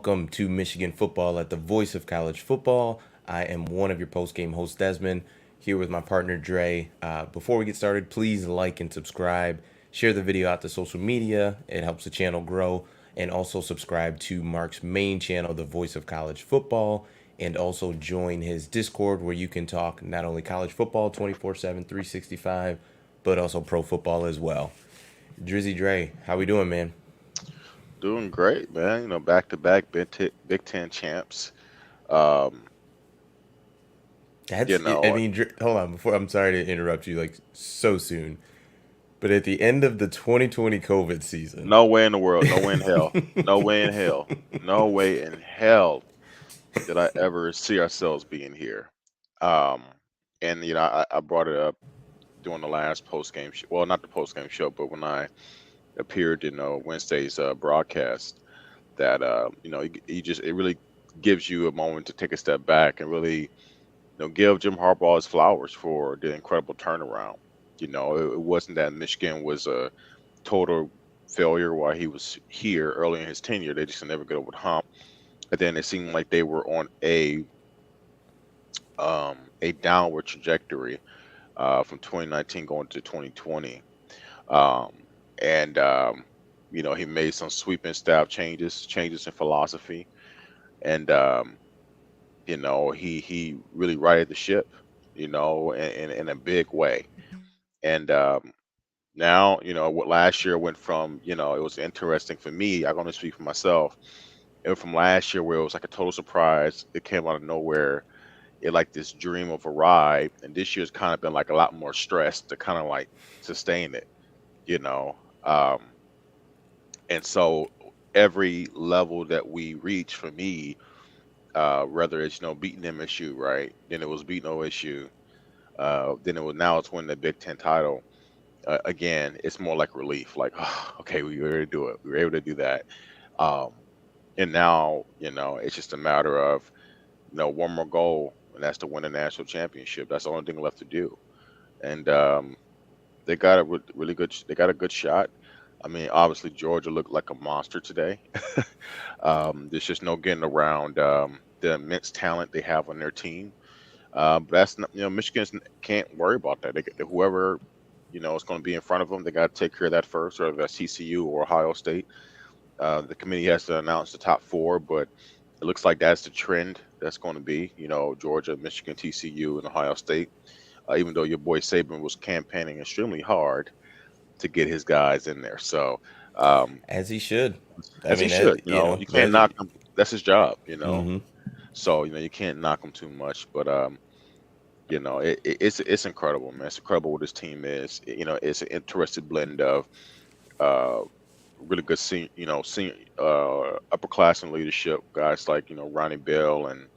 welcome to Michigan Football at the Voice of College Football. I am one of your post-game hosts, Desmond, here with my partner, Dre. Before we get started, please like and subscribe. Share the video out to social media. It helps the channel grow. And also subscribe to Mark's main channel, The Voice of College Football, and also join his Discord where you can talk not only college football 24/7, 365, but also pro football as well. Drizzy Dre, how we doing, man? Doing great, man. Back to back Big Ten champs. Um, you That's, I know, mean, hold on. Before, I'm sorry to interrupt you like so soon, but at the end of the 2020 COVID season, no way in the world, no way in hell, no way in hell, no way in hell did I ever see ourselves being here. Um, and I brought it up during the last post game show. Well, not the post game show, but when I appeared in Wednesday's broadcast, that you just it really gives you a moment to take a step back and really give Jim Harbaugh his flowers for the incredible turnaround. It wasn't that Michigan was a total failure while he was here early in his tenure. They just never get over the hump. And then it seemed like they were on a downward trajectory from 2019 going to 2020. Um, and he made some sweeping staff changes in philosophy, and he really righted the ship, in a big way. And now, what last year went from, it was interesting for me. I'm going to speak for myself. It went from last year where it was like a total surprise. It came out of nowhere. It like this dream of a ride. And this year's kind of been like a lot more stress to kind of like sustain it, you know. Um, and so every level that we reach for me, whether it's, beating MSU, right? Then it was beating OSU. Then it was now it's winning the Big Ten title. Again, it's more like relief. Like, oh, okay, we were able to do it. We were able to do that. Um, and now, it's just a matter of, one more goal, and that's to win a national championship. That's the only thing left to do. And they got a really good. They got a good shot. I mean, obviously Georgia looked like a monster today. There's just no getting around the immense talent they have on their team. But that's not, Michigan can't worry about that. Whoever is going to be in front of them, they got to take care of that first, whether that's TCU or Ohio State. The committee has to announce the top four, but it looks like that's the trend that's going to be. Georgia, Michigan, TCU, and Ohio State. Even though your boy Saban was campaigning extremely hard to get his guys in there, so as he should. I as he mean, should. You can't as knock him. That's his job. hmm So you can't knock him too much. But it's incredible, man. It's incredible what this team is. It's an interesting blend of uh, really good senior upperclassmen leadership guys like Ronnie Bell and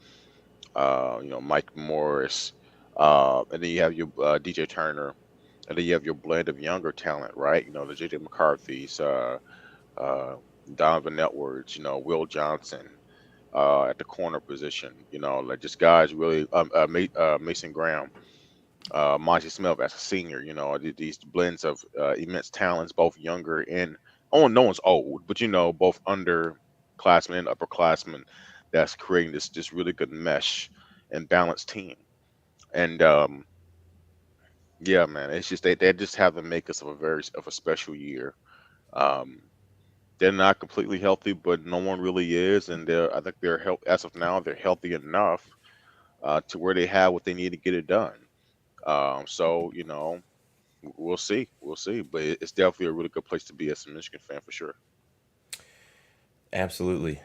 Mike Morris, and then you have your DJ Turner, and then you have your blend of younger talent, right? The JJ McCarthy's, uh, Donovan Edwards, Will Johnson. At the corner position, like just guys really, Mason Graham, Monty Smith as a senior, these blends of immense talents, both younger and oh, no one's old, but both underclassmen and upperclassmen, that's creating this really good mesh and balanced team. And yeah, man, it's just they just have the makers of a special year. Um, they're not completely healthy, but no one really is, and I think they're as of now they're healthy enough to where they have what they need to get it done. So we'll see, but it's definitely a really good place to be as a Michigan fan for sure. Absolutely.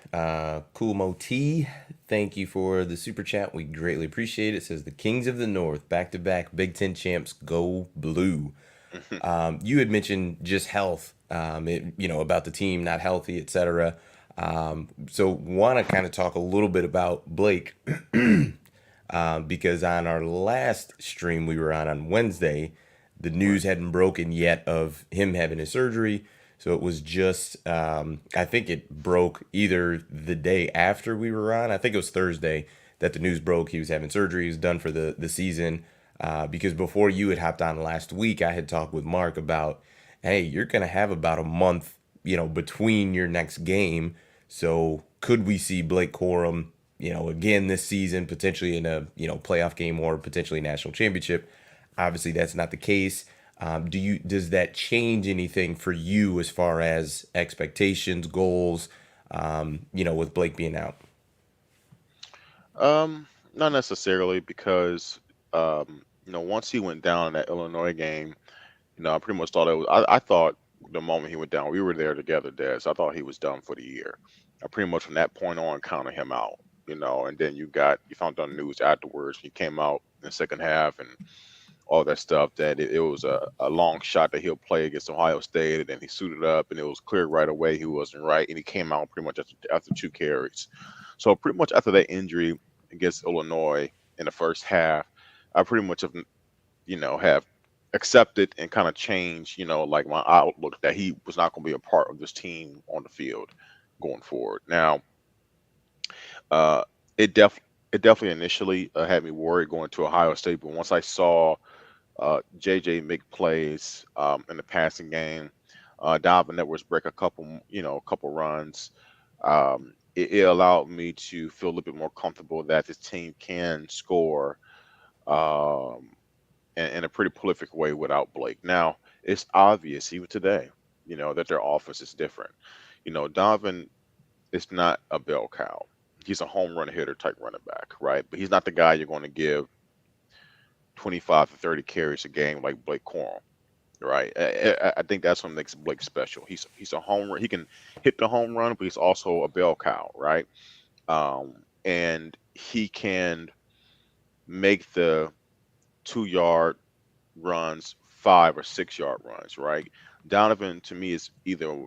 Cool Mo T, thank you for the super chat. We greatly appreciate it. Says the Kings of the North, back to back Big Ten champs, go blue. You had mentioned just health, about the team not healthy, etc. So want to kind of talk a little bit about Blake because on our last stream we were on Wednesday, the Right. news hadn't broken yet of him having his surgery. So it was just, I think it broke either the day after we were on. I think it was Thursday that the news broke. He was having surgery. He was done for the season. Because before you had hopped on last week, I had talked with Mark about, hey, you're going to have about a month, between your next game. So could we see Blake Corum, again this season, potentially in a playoff game or potentially national championship? Obviously, that's not the case. Does that change anything for you as far as expectations, goals? With Blake being out. Not necessarily because once he went down in that Illinois game, I pretty much thought it was. I thought the moment he went down, we were there together, Des. I thought he was done for the year. I pretty much from that point on counted him out. And then you found out the news afterwards. He came out in the second half and all that stuff that it was a long shot that he'll play against Ohio State, and then he suited up, and it was clear right away he wasn't right, and he came out pretty much after two carries. So pretty much after that injury against Illinois in the first half, I pretty much have accepted and kind of changed, like my outlook that he was not going to be a part of this team on the field going forward. Now, uh, it def it definitely initially had me worried going to Ohio State, but once I saw JJ make plays in the passing game, Donovan Edwards break a couple runs, it allowed me to feel a little bit more comfortable that this team can score um, in a pretty prolific way without Blake. Now, it's obvious even today, that their offense is different. Donovan is not a bell cow. He's a home run hitter type running back, right? But he's not the guy you're going to give 25 to 30 carries a game like Blake Corum, right? I think that's what makes Blake special. He's a home run. He can hit the home run, but he's also a bell cow, right? And he can make the 2 yard runs 5 or 6 yard runs, right? Donovan to me is either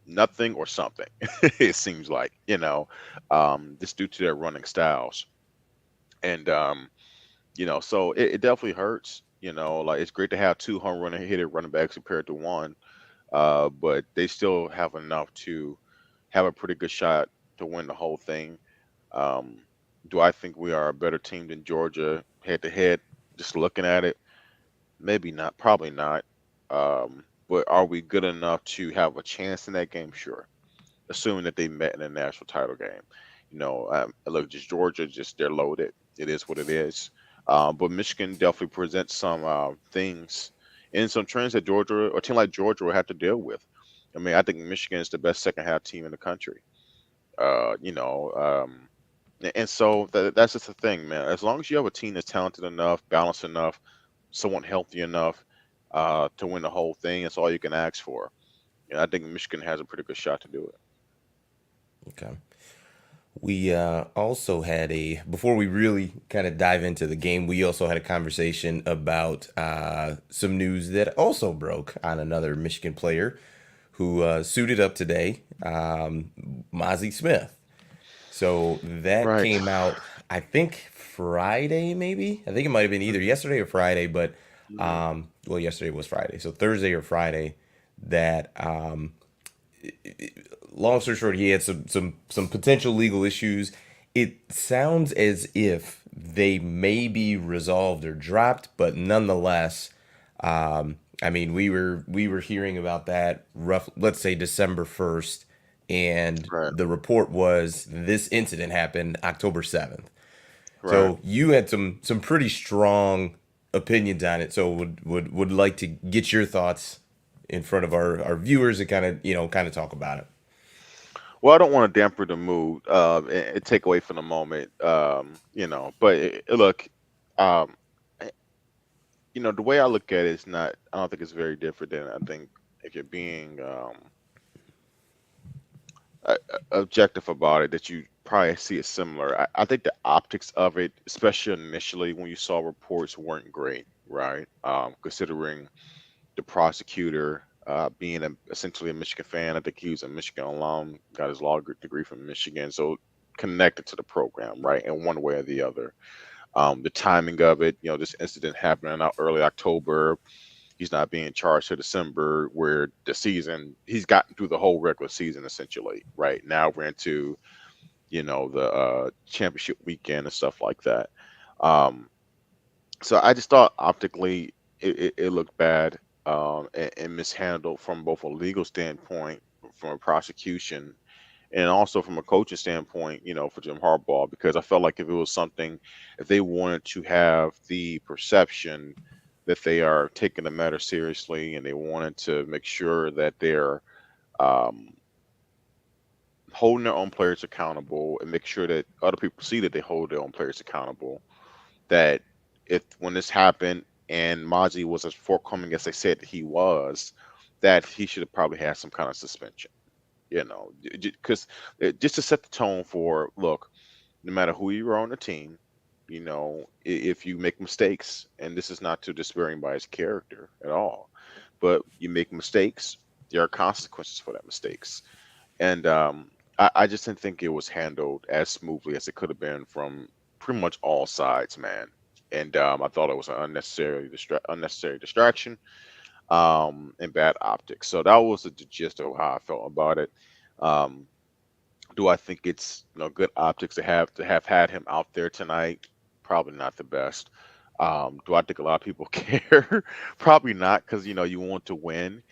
nothing or something. It seems like just due to their running styles, and so it definitely hurts. Like it's great to have two home run hitter running backs compared to one, but they still have enough to have a pretty good shot to win the whole thing. Um, do I think we are a better team than Georgia head to head? Just looking at it, maybe not, probably not. But are we good enough to have a chance in that game? Sure, assuming that they met in a national title game. Look, just Georgia, just they're loaded. It is what it is. But Michigan definitely presents some things and some trends that Georgia or a team like Georgia will have to deal with. I mean, I think Michigan is the best second half team in the country. Uh, you know, um, and so that's just the thing, man. As long as you have a team that's talented enough, balanced enough, someone healthy enough to win the whole thing, that's all you can ask for. And I think Michigan has a pretty good shot to do it. Okay. We also had before we really kind of dive into the game, we also had a conversation about some news that also broke on another Michigan player who suited up today, Mozzie Smith. So that Right. came out, I think Friday, maybe. I think it might have been either yesterday or Friday, but Mhm. well, yesterday was Friday, so Thursday or Friday. That long story short, he had some potential legal issues. It sounds as if they may be resolved or dropped, but nonetheless, I mean, we were hearing about that rough, let's say December 1st, and Right. the report was this incident happened October 7th. Right. So you had some pretty strong opinions on it. So would like to get your thoughts in front of our viewers and kind of talk about it. Well, I don't want to damper the mood and take away from the moment, but look, um, eh, the way I look at it is not, I don't think it's very different than I think if you're being objective about it, that you probably see it similar. I think the optics of it, especially initially when you saw reports, weren't great, right? Considering the prosecutor being essentially a Michigan fan. I think he was a Michigan alum, got his law degree from Michigan, so connected to the program, right, in one way or the other. The timing of it, this incident happening in early October. He's not being charged to December, where the season he's gotten through the whole regular season essentially. Right now we're into the championship weekend and stuff like that. Um, so I just thought optically it looked bad and mishandled from both a legal standpoint, from a prosecution, and also from a coaching standpoint, for Jim Harbaugh, because I felt like if they wanted to have the perception that they are taking the matter seriously, and they wanted to make sure that they're um, holding their own players accountable, and make sure that other people see that they hold their own players accountable, that if when this happened and Mozzie was as forthcoming as they said that he was, that he should have probably had some kind of suspension. Because just to set the tone for, look, no matter who you are on the team, if you make mistakes, and this is not to disparage anybody's character at all, but you make mistakes, there are consequences for that mistakes. And I just didn't think it was handled as smoothly as it could have been from pretty much all sides, man. And I thought it was an unnecessary distraction, and bad optics. So that was the gist of how I felt about it. Um, do I think it's good optics to have had him out there tonight? Probably not the best. Do I think a lot of people care? Probably not, because you want to win.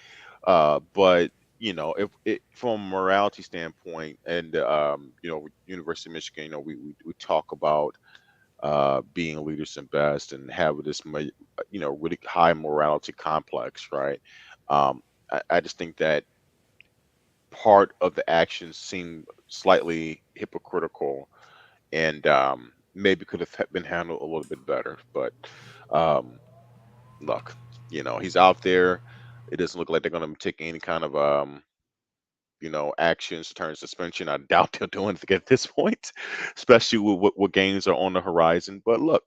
But if it from a morality standpoint, and University of Michigan, we talk about being leaders and best, and have this really high morality complex, right? I just think that part of the actions seem slightly hypocritical, and maybe could have been handled a little bit better. But um, look, he's out there. It doesn't look like they're going to take any kind of actions to turn suspension. I doubt they'll do anything at this point, especially with what games are on the horizon. But look,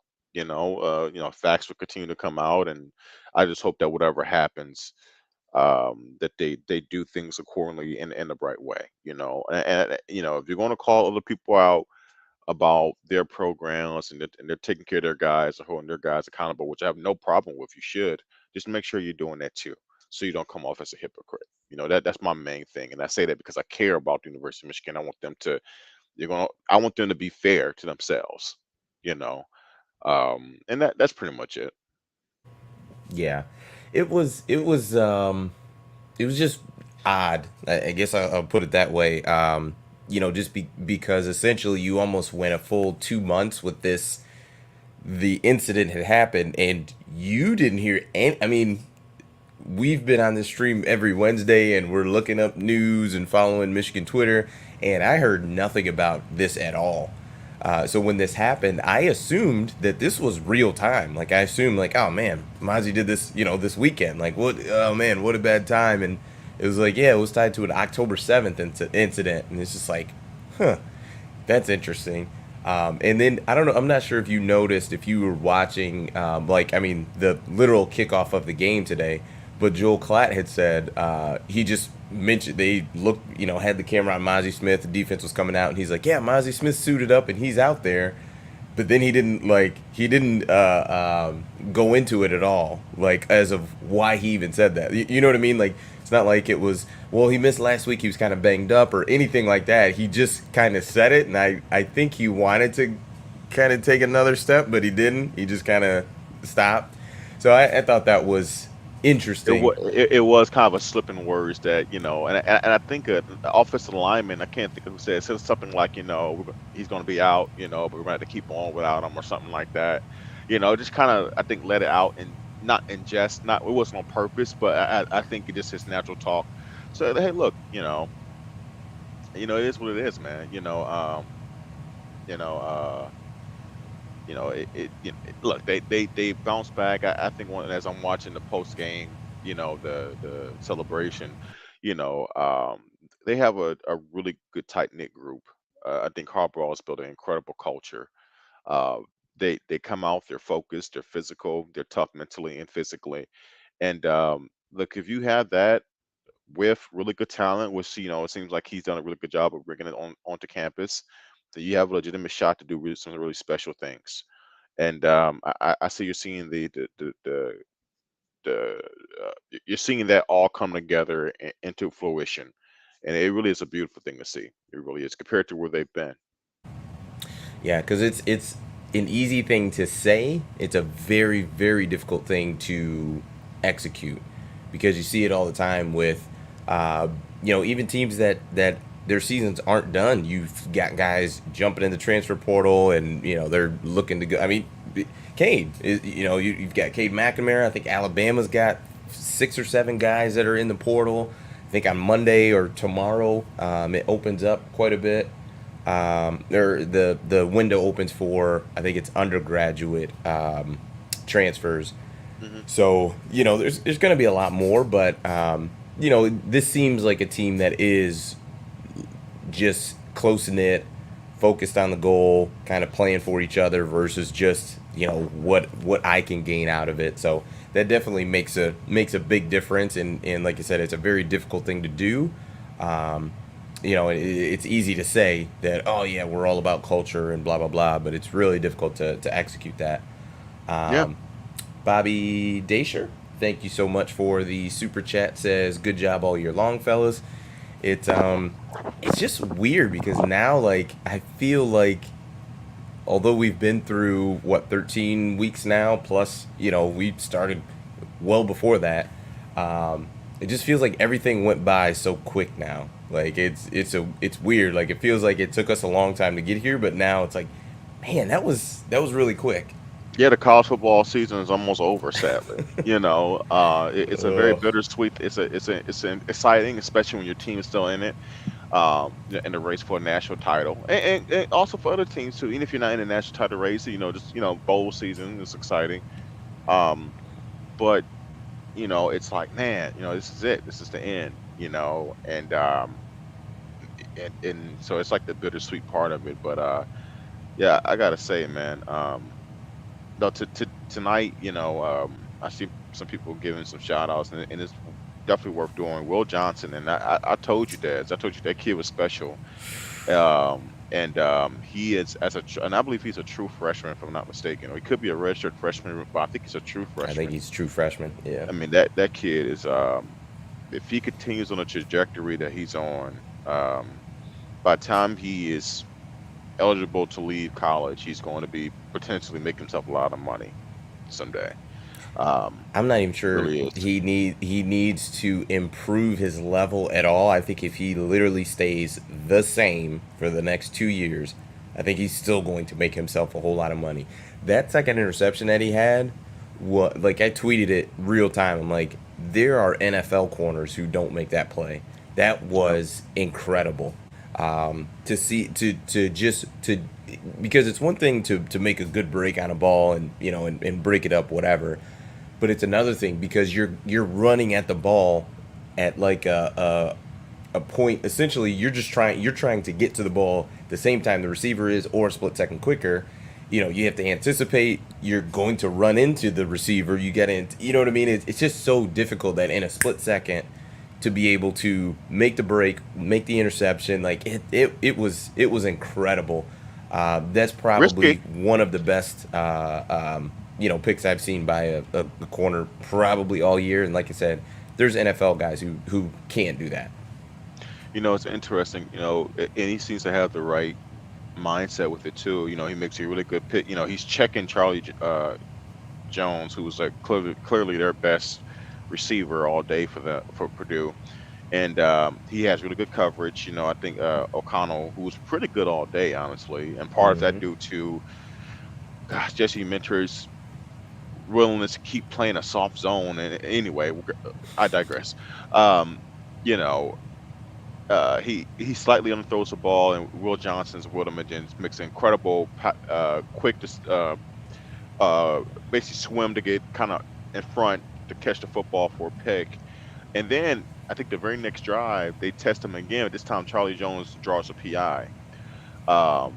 facts will continue to come out, and I just hope that whatever happens, that they do things accordingly in the right way. If you're going to call other people out about their programs, and they're taking care of their guys or holding their guys accountable, which I have no problem with. You should just make sure you're doing that too, so you don't come off as a hypocrite. That's my main thing, and I say that because I care about the University of Michigan. I want them to be fair to themselves. You know, and that's pretty much it. Yeah, it was just odd. I guess I'll put it that way. Just because essentially you almost went a full 2 months with this. The incident had happened, and you didn't hear any. I mean, we've been on this stream every Wednesday, and we're looking up news and following Michigan Twitter, and I heard nothing about this at all. So when this happened, I assumed that this was real time. Like I assumed, like, oh man, Mozzie did this, this weekend. Like, what? Oh man, what a bad time. And it was like, yeah, it was tied to an October 7th incident, and it's just like, huh, that's interesting. And then I don't know. I'm not sure if you noticed if you were watching, like I mean, the literal kickoff of the game today. But Joel Klatt had said he just mentioned they looked, had the camera on Mozzie Smith. The defense was coming out, and he's like, "Yeah, Mozzie Smith suited up, and he's out there." But then he didn't go into it at all, like as of why he even said that. You know what I mean? Like it's not like it was, well, he missed last week, he was kind of banged up or anything like that. He just kind of said it, and I think he wanted to kind of take another step, but he didn't. He just kind of stopped. So I thought that was interesting. It was kind of a slip in words that and I think an offensive lineman, I can't think of who said something like, he's going to be out, but we're going to have to keep on without him, or something like that. Just kind of, I think, let it out, and not in jest, not, it wasn't on purpose, but I think it just his natural talk. So hey, look, it is what it is, man. You know, look, they bounce back. I think as I'm watching the post game, the celebration, you know, um, they have a really good tight knit group. I think Harbaugh has built an incredible culture. Uh, they come out, they're focused, they're physical, they're tough mentally and physically. And look, if you have that with really good talent, which it seems like he's done a really good job of bringing it onto campus, then you have a legitimate shot to do some really special things. And I see you're seeing you're seeing that all come together into fruition, and it really is a beautiful thing to see. It really is, compared to where they've been. Yeah, because it's an easy thing to say. It's a very very difficult thing to execute because you see it all the time with, even teams that their seasons aren't done. You've got guys jumping in the transfer portal, and they're looking to go. I mean, Cade is, you've got Cade McNamara. I think Alabama's got 6 or 7 guys that are in the portal. I think on Monday or tomorrow, it opens up quite a bit. Or the window opens for, I think it's undergraduate transfers. Hmm. So there's going to be a lot more, but this seems like a team that is just close knit, focused on the goal, kind of playing for each other versus just what I can gain out of it. So that definitely makes a big difference, and like I said, it's a very difficult thing to do. Um, it's easy to say that, oh yeah, we're all about culture and blah blah blah, but it's really difficult to execute that. Yeah. Um, Bobby Dasher, thank you so much for the super chat. Says good job all year long, fellas. It's just weird because now, like, I feel like although we've been through what 13 weeks now, plus we started well before that. It just feels like everything went by so quick now. Like it's weird. Like it feels like it took us a long time to get here, but now it's like, man, that was really quick. Yeah, the college football season is almost over, sadly. It's a very Ugh. bittersweet. It's an exciting, especially when your team is still in it, in the race for a national title, and also for other teams too. Even if you're not in the national title race, just bowl season is exciting. Um, but it's like, man, this is it. This is the end. And so it's like the bittersweet part of it. But yeah, I gotta say, man. No, tonight, I see some people giving some shout outs, and it's definitely worth doing. Will Johnson, and I told you, Des, I told you that kid was special. And he is and I believe he's a true freshman, if I'm not mistaken, or he could be a redshirt freshman, but I think he's a true I think freshman. he's a true freshman. Yeah. I mean, that kid is, if he continues on the trajectory that he's on, by the time he is eligible to leave college, he's going to be potentially make himself a lot of money someday. I'm not even sure Really is. he needs to improve his level at all. I think if he literally stays the same for the next 2 years, I think he's still going to make himself a whole lot of money. That second interception that he had, what, like, I tweeted it real time. I'm like, there are NFL corners who don't make that play. That Yep. was incredible. To see to just to Because it's one thing to make a good break on a ball and and break it up, whatever, but it's another thing because you're running at the ball at like a point. Essentially, you're trying to get to the ball the same time the receiver is, or a split second quicker. You have to anticipate you're going to run into the receiver. You get in, you know what I mean? It's just so difficult that in a split second to be able to make the break, make the interception. Like it was incredible. That's probably Risky. one of the best picks I've seen by a corner probably all year. And like I said, there's NFL guys who can't do that. It's interesting, and he seems to have the right mindset with it too. He makes a really good pick. He's checking Jones, who was like clearly their best receiver all day for Purdue. And he has really good coverage. I think O'Connell, who was pretty good all day, honestly, and part of that Hmm. due to, gosh, Jesse Minter's willingness to keep playing a soft zone. And anyway, I digress. Um, you know, he slightly underthrows the ball, and Will Johnson's Wilderman makes an incredible, quick, uh, basically swim to get kind of in front to catch the football for a pick. And then I think the very next drive they test him again. But this time Charlie Jones draws a PI. Um,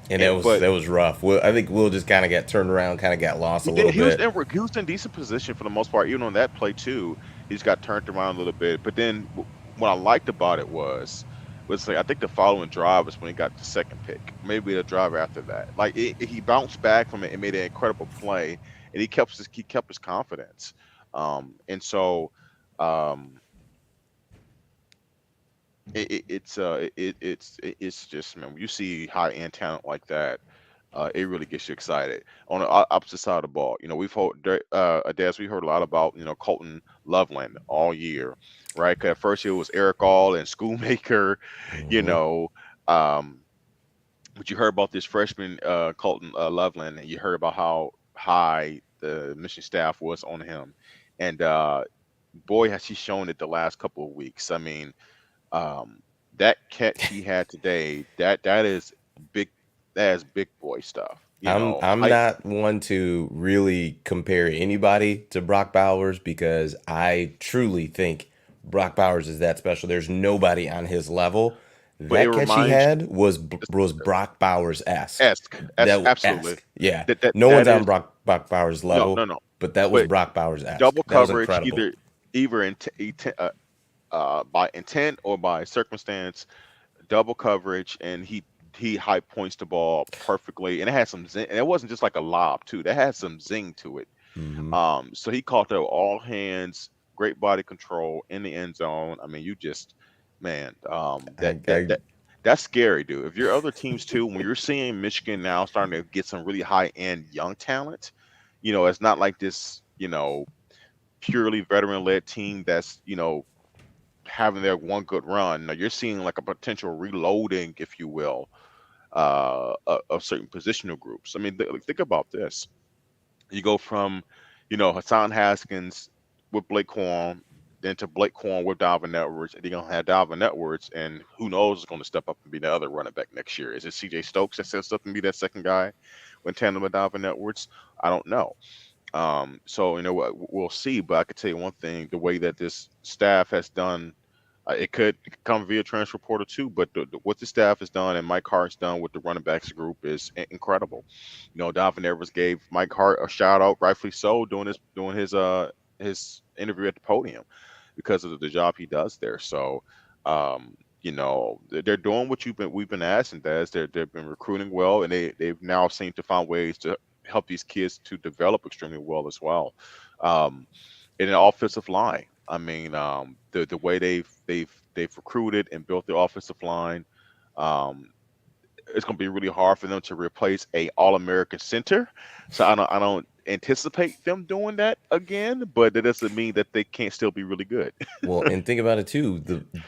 And that and was but that was rough. I think Will just kind of got turned around, kind of got lost he a little did. bit. He was in decent position for the most part. Even on that play too, he just got turned around a little bit. But then what I liked about it was like I think the following drive was when he got the second pick. Maybe the drive after that. Like he bounced back from it and made an incredible play, and he kept his confidence. And so. Um, it's just, man, when you see high end talent like that, it really gets you excited. On the opposite side of the ball, we've heard, Des, we heard a lot about Colton Loveland all year, right? 'Cause at first it was Eric All and Schoolmaker, you Hmm. know. Um, but you heard about this freshman Colton Loveland, and you heard about how high the mission staff was on him, and boy has he shown it the last couple of weeks. I mean, um, that catch he had today, that is big, that is big boy stuff. I'm not one to really compare anybody to Brock Bowers because I truly think Brock Bowers is that special. There's nobody on his level. But it That catch he reminds had was Brock Bowers esque. esque, That absolutely. esque, yeah. That that No one's that on is Brock Bowers no, level, no, no. but that was But Brock Bowers esque. double That was coverage, incredible. either by intent or by circumstance, double coverage, and he high points the ball perfectly, and it had some zing, and it wasn't just like a lob too. That had some zing to it. Hmm. So he caught the all hands, great body control in the end zone. I mean, you just, man, I that's scary, dude. If your other teams too, when you're seeing Michigan now starting to get some really high end young talent, it's not like this, purely veteran led team that's having their one good run. Now you're seeing like a potential reloading, if you will, of certain positional groups. I mean, think about this. You go from, Hassan Haskins with Blake Corn, then to Blake Corn with Dalvin Edwards, and you're gonna have Dalvin Edwards, and who knows is going to step up and be the other running back next year. Is it C.J. Stokes that steps up and be that second guy when tandem with Dalvin Edwards? I don't know. So we'll see. But I could tell you one thing: the way that this staff has done, it could come via transfer portal too. But what the staff has done and Mike Hart's done with the running backs group is incredible. Dalvin Evers gave Mike Hart a shout out, rightfully so, doing his interview at the podium because of the job he does there. So. They're doing what we've been asking. They've been recruiting well, and they've now seemed to find ways to help these kids to develop extremely well as well. Um, in an offensive line, I mean, the way they've recruited and built the offensive line, um, it's going to be really hard for them to replace a All American center. So I don't anticipate them doing that again, but that doesn't mean that they can't still be really good. Well, and think about it too.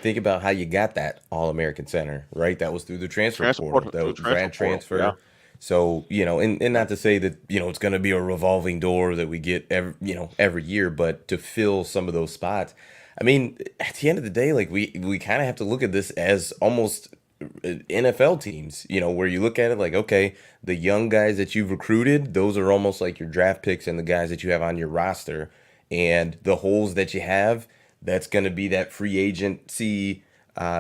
Think about how you got that All American center, right? That was through the transfer Transfer portal, portal, through the the transfer grad portal, yeah, transfer. So, and not to say that, it's going to be a revolving door that we get every year, but to fill some of those spots. I mean, at the end of the day, like we kind of have to look at this as almost NFL teams, where you look at it like, okay, the young guys that you've recruited, those are almost like your draft picks and the guys that you have on your roster. And the holes that you have, that's going to be that free agency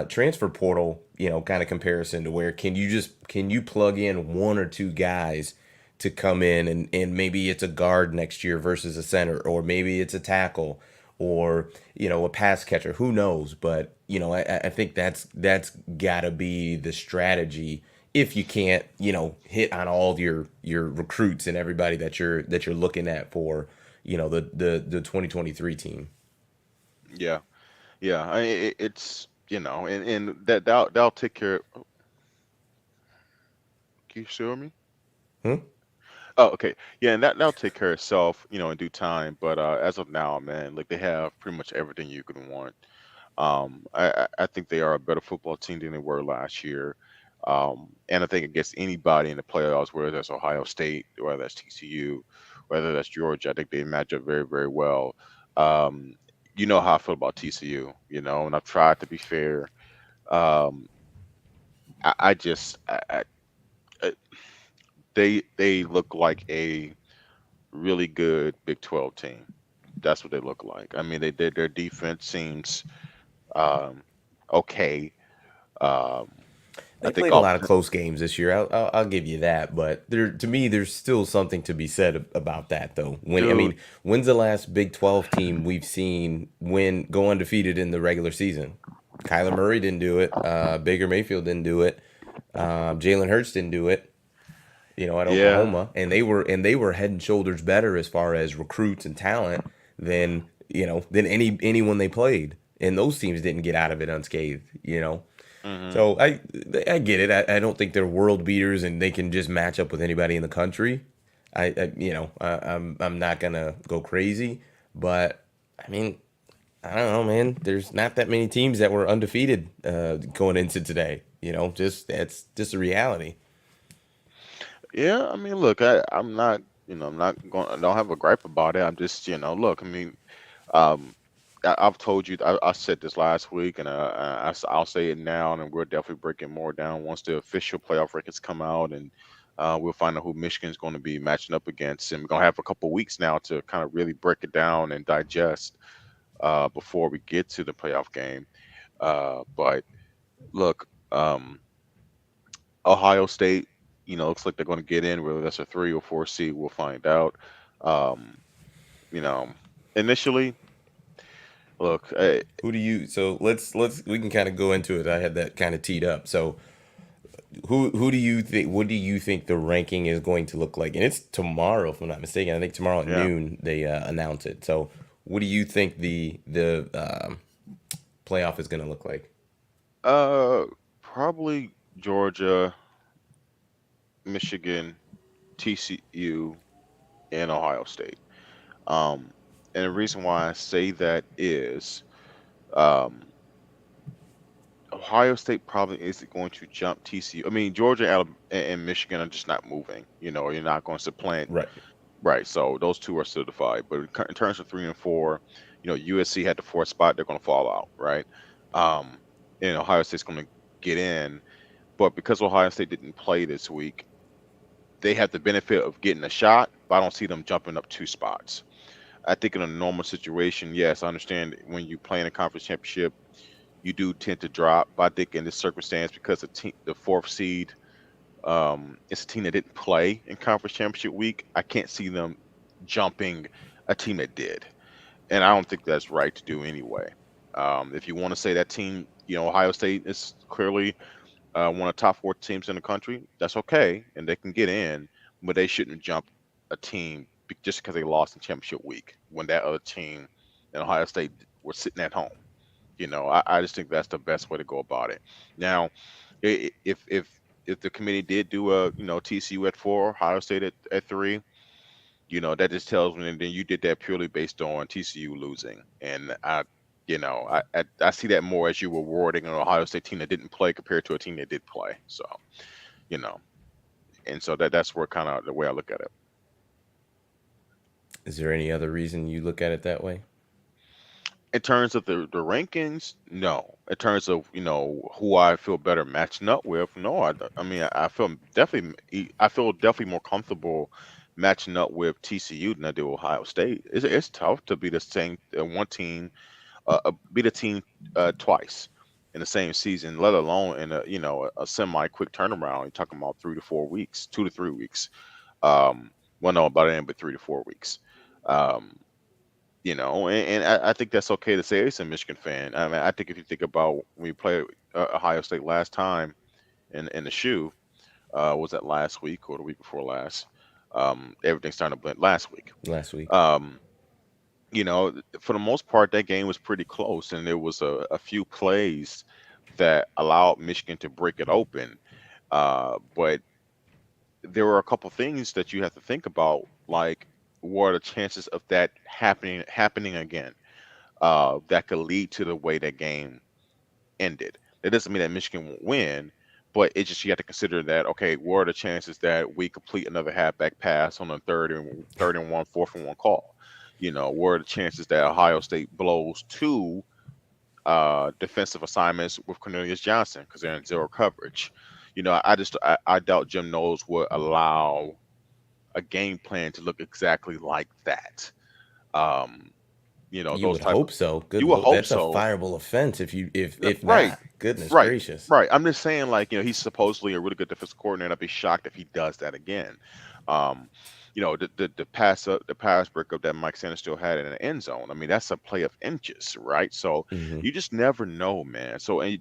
transfer portal, kind of comparison to where can you plug in one or two guys to come in and maybe it's a guard next year versus a center, or maybe it's a tackle, or a pass catcher, who knows. But I think that's gotta be the strategy if you can't hit on all your recruits and everybody that you're looking at for the 2023 team. yeah, yeah. It's and that'll take care. Can you hear me? Hmm? Oh, okay. Yeah, and that'll take care of itself, in due time. But as of now, man, like they have pretty much everything you could want. I think they are a better football team than they were last year. And I think against anybody in the playoffs, whether that's Ohio State, whether that's TCU, whether that's Georgia, I think they match up very, very well. Um, you know how I feel about TCU, and I've tried to be fair. Um, I just, I, they look like a really good Big 12 team. That's what they look like. I mean, their defense seems um, okay. Um, I They think played a all lot of close games this year. I'll give you that, but to me, there's still something to be said about that, though. When I dude, mean, when's the last Big 12 team we've seen go undefeated in the regular season? Kyler Murray didn't do it. Baker Mayfield didn't do it. Jalen Hurts didn't do it. At yeah, Oklahoma, and they were head and shoulders better as far as recruits and talent than anyone they played. And those teams didn't get out of it unscathed. Hmm. So I get it. I don't think they're world beaters and they can just match up with anybody in the country. I'm not gonna go crazy, but I mean, I don't know, man. There's not that many teams that were undefeated going into today. Just that's just a reality. Yeah, I mean, look, I'm not, I'm not going. I don't have a gripe about it. I'm just, look, I mean, um, I've told you, I said this last week, and I'll say it now, and we're definitely breaking more down once the official playoff records come out, and we'll find out who Michigan's going to be matching up against, and we're gonna have a couple weeks now to kind of really break it down and digest before we get to the playoff game. But look, Ohio State, looks like they're going to get in, whether that's a 3 or 4 seed, we'll find out. Um, you know, initially, look, Who do you? So let's we can kind of go into it. I had that kind of teed up. So who do you think? What do you think the ranking is going to look like? And it's tomorrow, if I'm not mistaken. I think tomorrow at yeah, noon they announce it. So what do you think the playoff is going to look like? uh, probably Georgia, Michigan, TCU, and Ohio State. Um, and the reason why I say that is, um, Ohio State probably isn't going to jump TCU. I mean, Georgia, and Michigan are just not moving. You're not going to supplant. Right. Right. So those two are solidified. But in terms of 3 and 4, USC had the fourth spot. They're going to fall out. Right. Um, and Ohio State's going to get in. But because Ohio State didn't play this week, they have the benefit of getting a shot. But I don't see them jumping up 2 spots. I think in a normal situation, yes, I understand when you play in a conference championship, you do tend to drop. But I think in this circumstance, because the fourth seed, it's a team that didn't play in conference championship week. I can't see them jumping a team that did, and I don't think that's right to do anyway. If you want to say that team, Ohio State is clearly one of the top 4 teams in the country, that's okay, and they can get in, but they shouldn't jump a team just because they lost in championship week when that other team in Ohio State were sitting at home. I just think that's the best way to go about it. Now, if the committee did do a TCU at 4, Ohio State at 3, that just tells me and then you did that purely based on TCU losing, and I see that more as you rewarding an Ohio State team that didn't play compared to a team that did play. So you know, and so that's where kind of the way I look at it. Is there any other reason you look at it that way? In terms of the rankings, no. In terms of who I feel better matching up with, no. I mean I feel definitely more comfortable matching up with TCU than I do Ohio State. It's tough to be the same one team, beat a team twice in the same season, let alone in a semi quick turnaround. You're talking about 3 to 4 weeks, 2 to 3 weeks. Um, well, no, about it, but 3 to 4 weeks. Um, and I think that's okay to say it's a Michigan fan. I mean, I think if you think about when we played Ohio State last time in the shoe, was that last week or the week before last? Everything started to blend last week. Last week. Um, for the most part, that game was pretty close, and there was a few plays that allowed Michigan to break it open. But there were a couple things that you have to think about, like what are the chances of that happening again? That could lead to the way that game ended. That doesn't mean that Michigan won't win, but it's just you have to consider that okay, what are the chances that we complete another halfback pass on a third and one, 4th and 1 call? What are the chances that Ohio State blows 2 defensive assignments with Cornelius Johnson because they're in zero coverage? I doubt Jim Knowles would allow a game plan to look exactly like that. Um, You those would type of hope so. you Good. will hope That's a so. fireable offense if you if Right, not. Goodness right, gracious. right. I'm just saying, like, he's supposedly a really good defensive coordinator. I'd be shocked if he does that again. Um, the pass breakup that Mike Sanders still had in the end zone. I mean, that's a play of inches, right? So Hmm. you just never know, man. So and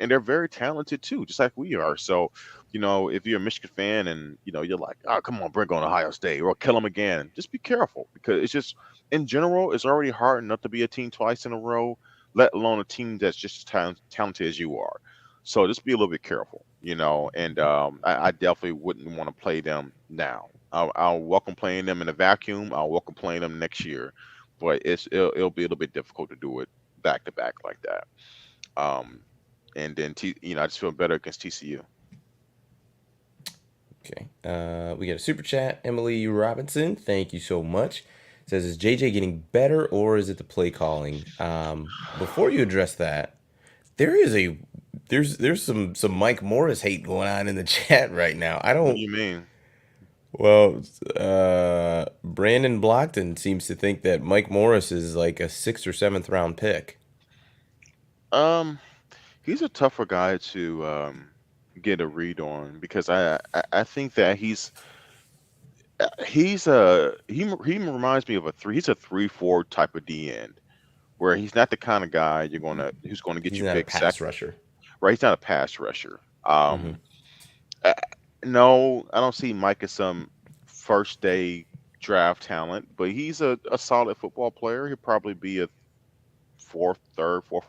they're very talented too, just like we are. So, if you're a Michigan fan and you're like, oh, come on, bring on Ohio State or kill them again, just be careful because it's just in general, it's already hard enough to be a team twice in a row, let alone a team that's just as talented as you are. So just be a little bit careful, and I definitely wouldn't want to play them now. I'll welcome playing them in a vacuum. I'll welcome playing them next year, but it'll be a little bit difficult to do it back to back like that. Um, and then I just feel better against TCU. Okay. We got a super chat. Emily Robinson, thank you so much. Says, is JJ getting better or is it the play calling? Before you address that, there is a there's some Mike Morris hate going on in the chat right now. I What do don't. you mean? Well, Brandon Blockton seems to think that Mike Morris is like a sixth or seventh round pick. Um, he's a tougher guy to get a read on because I think that he reminds me of a three. He's a 3-4 type of D end where he's not the kind of guy who's gonna get He's you not a big sack. pass rusher. Right, he's not a pass rusher. Hmm. Uh, no, I don't see Mike as some first day draft talent, but he's a solid football player. He'll probably be a fourth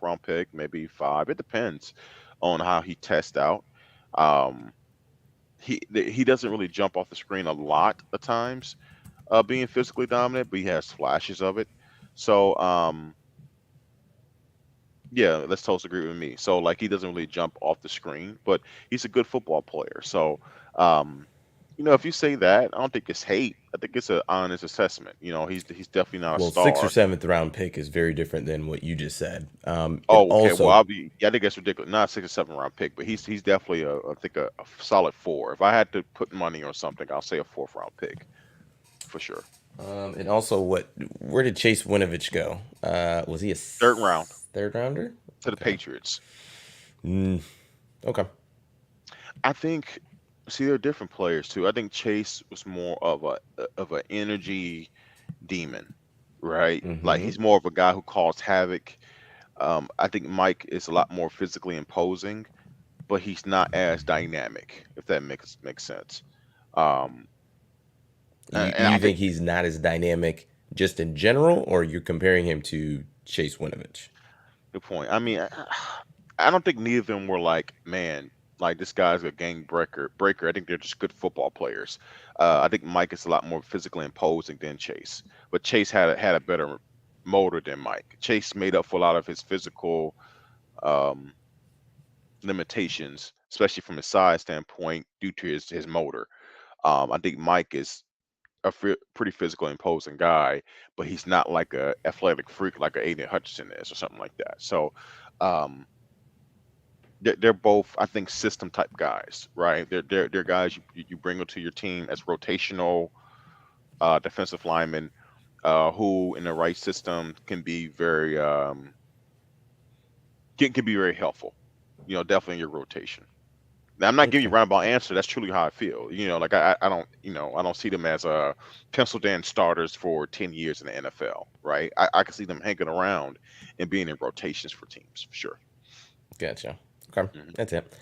round pick, maybe five. It depends on how he tests out. Um, he doesn't really jump off the screen a lot of times, being physically dominant, but he has flashes of it. So yeah, let's toast agree with me. So like he doesn't really jump off the screen, but he's a good football player. So um, if you say that, I don't think it's hate. I think it's an honest assessment. He's definitely not a Well, sixth or star. seventh round pick is very different than what you just said. It Oh, okay. Well, also, yeah, I think that's ridiculous. Not 6 or 7 round pick, but he's definitely I think a solid four. If I had to put money on something, I'll say a fourth round pick for sure. and also, where did Chase Winovich go? Was he a Third round third rounder? to the Okay. Patriots. Mm, okay. I think. See, they're different players too. I think Chase was more of an energy demon, right? Like Mm-hmm. he's more of a guy who caused havoc. I think Mike is a lot more physically imposing, but he's not as dynamic, if that makes sense. Um, and I You think think he's not as dynamic just in general, or you're comparing him to Chase Winovich? the point. I mean, I don't think neither of them were like, man, like this guy's a gang breaker. I think they're just good football players. I think Mike is a lot more physically imposing than Chase, but Chase had a better motor than Mike. Chase made up for a lot of his physical um, limitations, especially from his size standpoint, due to his motor. I think Mike is a pretty physical, imposing guy, but he's not like a athletic freak like a Aiden Hutchinson is or something like that. So um, they're both, I think, system type guys, right? They're guys you bring to your team as rotational defensive linemen who, in the right system, can be very helpful. Definitely in your rotation. Now, I'm not giving you a Okay. roundabout answer. That's truly how I feel. Like I don't see them as penciled in starters for 10 years in the NFL, right? I can see them hanging around and being in rotations for teams for sure. Gotcha. Okay. Mhm. That's it.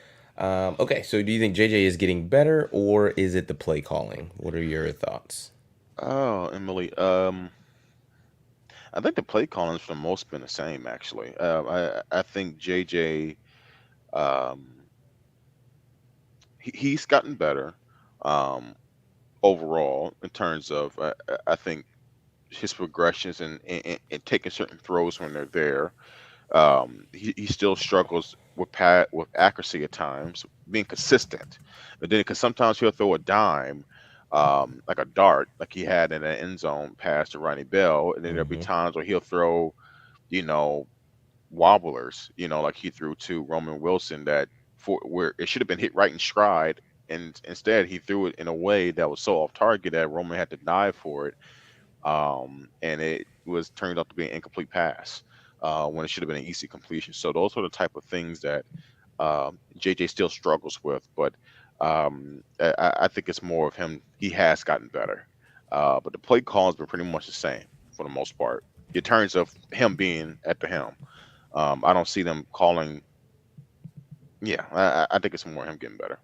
Okay. So do you think JJ is getting better or is it the play calling? What are your thoughts? Oh, Emily. I think the play calling's for the most been the same actually. I think JJ um, he's gotten better um, overall in terms of I think his progressions and taking certain throws when they're there. He still struggles with accuracy at times, being consistent. But then, because sometimes he'll throw a dime, like a dart, like he had in an end zone pass to Ronnie Bell, and then there'll be Mm-hmm. times where he'll throw, you know, wobblers, like he threw to Roman Wilson that for where it should have been hit right in stride, and instead he threw it in a way that was so off target that Roman had to dive for it, and it was turned out to be an incomplete pass when it should have been an easy completion. So those are the type of things that JJ still struggles with, but I think it's more of him. He has gotten better, but the play call has been pretty much the same for the most part. In terms of him being at the helm, I don't see them calling. Yeah, I think it's more him getting better.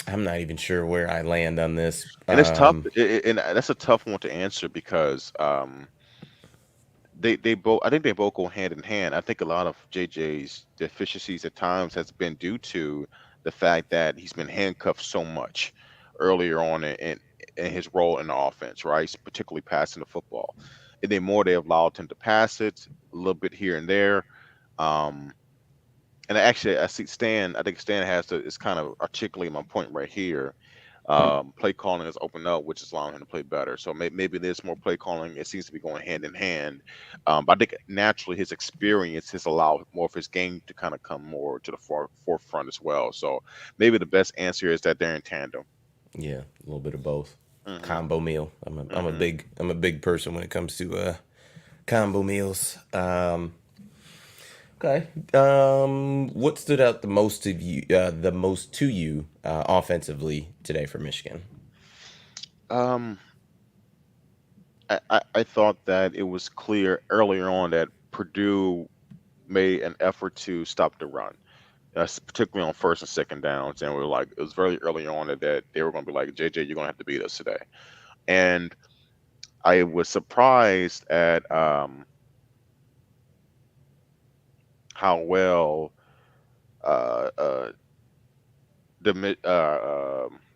I'm not even sure where I land on this. And it's tough, and that's a tough one to answer because they both, I think they both go hand in hand. I think a lot of JJ's deficiencies at times has been due to the fact that he's been handcuffed so much earlier on in his role in the offense, right? Particularly passing the football. And then more they have allowed him to pass it a little bit here and there. Um, and actually, I see Stan. I think Stan has to is kind of articulating my point right here. Play calling is opened up, which is allowing him to play better. So maybe there's more play calling. It seems to be going hand in hand. But I think naturally his experience has allowed more of his game to kind of come more to the forefront as well. So maybe the best answer is that they're in tandem. Yeah, a little bit of both. Hmm. Combo meal. Hmm. I'm a big person when it comes to combo meals. Okay. What stood out the most to you offensively today for Michigan? Um, I thought that it was clear earlier on that Purdue made an effort to stop the run, particularly on first and second downs. And we were like, it was very early on that they were going to be like, JJ, you're going to have to beat us today. And I was surprised at how well uh, uh,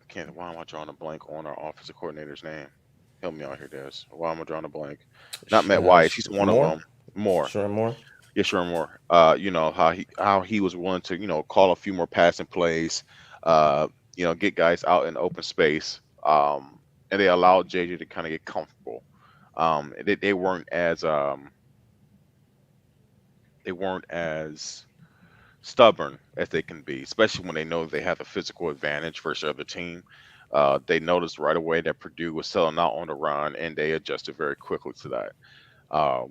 can't, why am I drawing a blank on our offensive coordinator's name? Help me out here, Des. Why am I drawing a blank? Not Matt Weiss. He's one of More? them. More. Sure, more? Yeah, sure, more. How he was willing to call a few more passing plays, get guys out in open space, and they allowed JJ to kind of get comfortable. They weren't as stubborn as they can be, especially when they know they have the physical advantage versus the other team. They noticed right away that Purdue was selling out on the run, and they adjusted very quickly to that,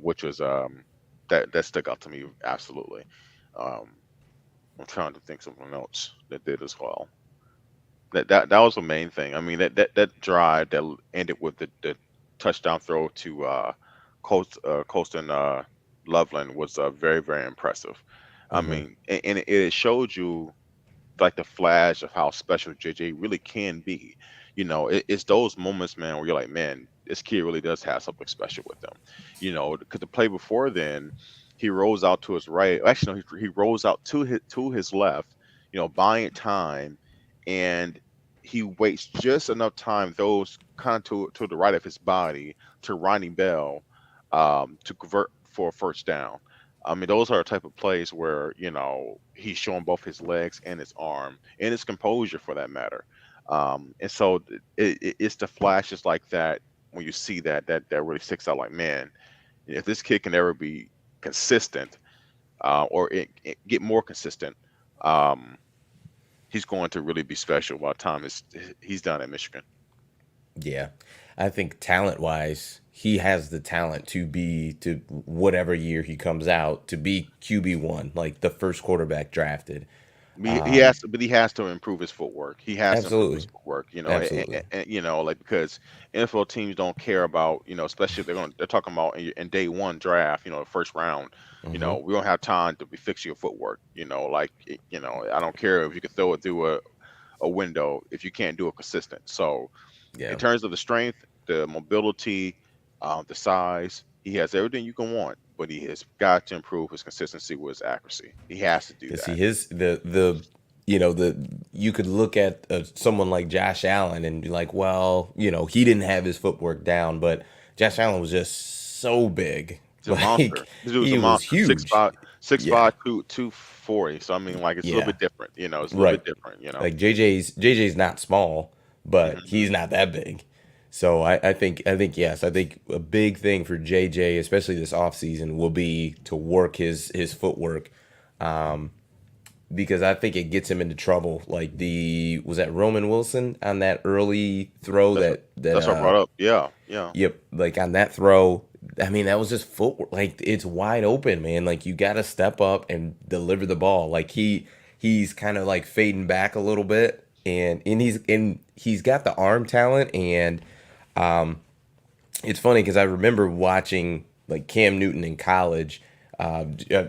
which was that stuck out to me absolutely. Um, I'm trying to think something else that did as well. That was the main thing. I mean, that drive that ended with the touchdown throw to Colston Loveland was very very impressive. I Mm-hmm. mean, and it showed you like the flash of how special JJ really can be. It's those moments, man, where you're like, man, this kid really does have something special with him. Because the play before then, he rolls out to his right. Actually, no, he rolls out to his left. Buying time, and he waits just enough time, those kind of to the right of his body, to Ronnie Bell, to convert for a first down. I mean, those are the type of plays where he's showing both his legs and his arm and his composure, for that matter. And so it's the flashes like that when you see that really sticks out. Like, man, if this kid can ever be consistent, or get more consistent, um, he's going to really be special by the time he's done at Michigan. Yeah. I think talent wise, he has the talent to be to whatever year he comes out to be QB1, like the first quarterback drafted. He has to, but he has to improve his footwork. He has to improve his Absolutely. footwork. Absolutely. Like, because NFL teams don't care about, especially if they're talking about in day one draft, the first round. Mm-hmm. We don't have time to be fixing your footwork. Like, I don't care if you can throw it through a window if you can't do it consistent. So in Yeah. terms of the strength, the mobility, the size, he has everything you can want, but he has got to improve his consistency with his accuracy. He has to do To see that. his the you could look at someone like Josh Allen and be like, well, he didn't have his footwork down, but Josh Allen was just so big, He's a like monster. This dude's he a was monster. Six huge. five, six Yeah, five, 240. So I mean, like, it's a little yeah, bit different. It's a little right. bit different. Like JJ's not small, but Hmm. he's not that big. So I think yes, I think a big thing for JJ, especially this offseason, will be to work his footwork. Because I think it gets him into trouble. Like the was that Roman Wilson on that early throw That's that's what I brought up. Yeah, yeah. yep, like on that throw, I mean that was just footwork. Like it's wide open, man. Like you got to step up and deliver the ball. Like he's kind of like fading back a little bit, and he's got the arm talent. And it's funny because I remember watching like Cam Newton in college,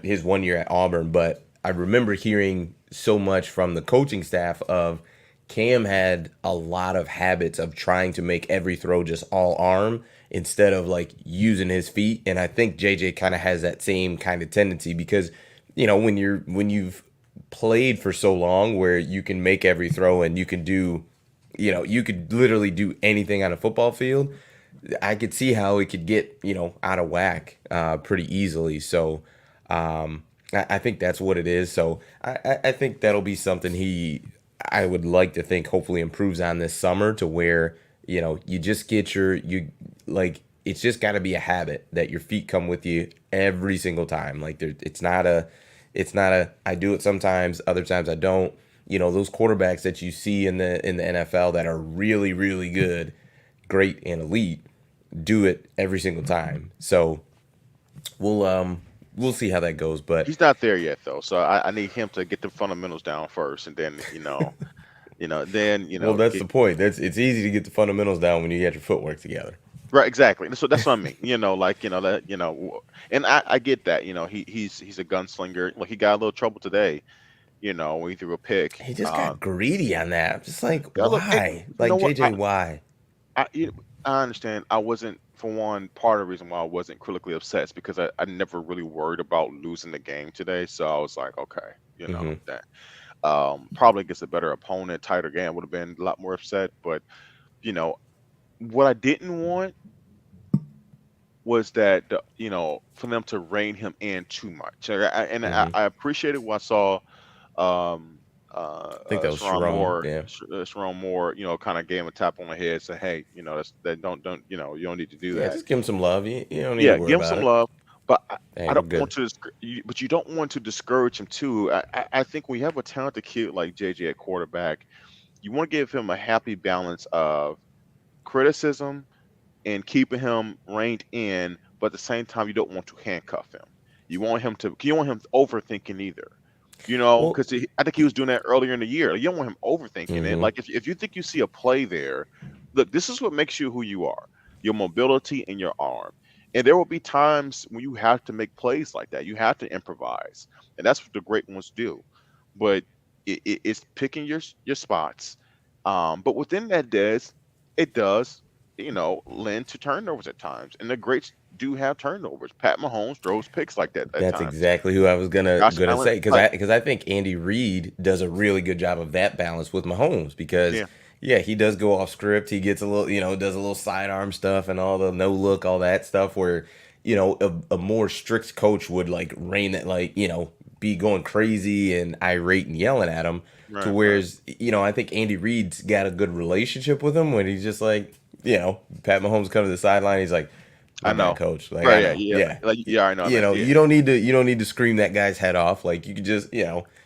his 1 year at Auburn, but I remember hearing so much from the coaching staff of Cam had a lot of habits of trying to make every throw just all arm instead of like using his feet. And I think JJ kind of has that same kind of tendency because, when you've played for so long where you can make every throw and you can do, you could literally do anything on a football field. I could see how it could get, out of whack pretty easily. So I think that's what it is. So I think that'll be something I would like to think hopefully improves on this summer to where, you just get it's just got to be a habit that your feet come with you every single time. Like it's not a, I do it sometimes, other times I don't. Those quarterbacks that you see in the NFL that are really, really good, great and elite, do it every single time. So we'll see how that goes. But He's not there yet though, so I need him to get the fundamentals down first, and then then well, that's get the point. It's easy to get the fundamentals down when you get your footwork together. right exactly. So that's what I mean. Like that and I get that. He's a gunslinger. Like he got a little trouble today. When he threw a pick. He just got greedy on that. I'm just like, Yeah, look, and why? you know Like what? JJ, why? I understand. I wasn't, for one, part of the reason why I wasn't critically upset is because I never really worried about losing the game today. So I was like, okay, Hmm. that probably against a better opponent, tighter game, would have been a lot more upset. But you know, what I didn't want was that for them to rein him in too much. Hmm. I appreciated what I saw. Um, I think that was Sharon. Yeah. Sharon Moore, kind of gave him a tap on the head, say, hey, that don't you don't need to do Yeah, that. just give him some love. You don't need to Yeah, worry give him about some it. love, but Hey, I we're don't want good. to, but you don't want to discourage him too. I think when you have a talented kid like JJ at quarterback, you want to give him a happy balance of criticism and keeping him reined in, but at the same time, you don't want to handcuff him. You don't want him overthinking either. Well, Because I think he was doing that earlier in the year. You don't want him overthinking it. hmm Like if you think you see a play there, look, this is what makes you who you are: your mobility and your arm. And there will be times when you have to make plays like that. You have to improvise, and that's what the great ones do. But it's picking your spots. But within that, it does lend to turnovers at times, and the greats do have turnovers. Pat Mahomes throws picks like that at that's times. exactly who I was gonna Josh gonna Allen, say because like I think Andy Reid does a really good job of that balance with Mahomes because yeah, yeah, he does go off script. He gets a little, does a little sidearm stuff and all the no look, all that stuff where a more strict coach would like rein that, like, be going crazy and irate and yelling at him. To right, right. whereas I think Andy Reid's got a good relationship with him when he's just like, Pat Mahomes comes to the sideline, he's like, I my bad, know. coach. Like, I Right, yeah, know. yeah, Yeah. like yeah, I know that. Yeah, You don't need to scream that guy's head off. Like you could just,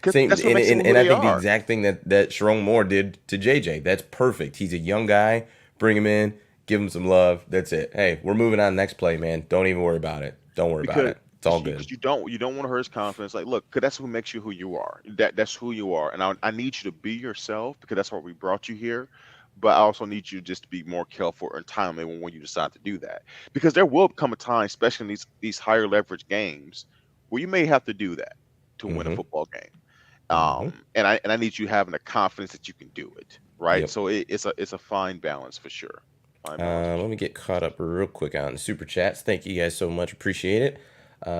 because same that's what and, makes them and, who and I they think the are. exact thing that Sharon Moore did to JJ. That's perfect. He's a young guy. Bring him in, give him some love. That's it. Hey, we're moving on next play, man. Don't even worry about it. Don't worry about Because it. It's all good. you don't want to hurt his confidence. Like, look, because that's what makes you who you are. That's who you are, and I need you to be yourself because that's why we brought you here. But I also need you just to be more careful and timely when you decide to do that, because there will come a time, especially in these higher leverage games, where you may have to do that to win a Mm-hmm. football game. Mm-hmm. And I need you having the confidence that you can do it, right? Yep. So it's a fine balance for sure. Fine balance for Let sure. me get caught up real quick on super chats. Thank you guys so much. Appreciate it.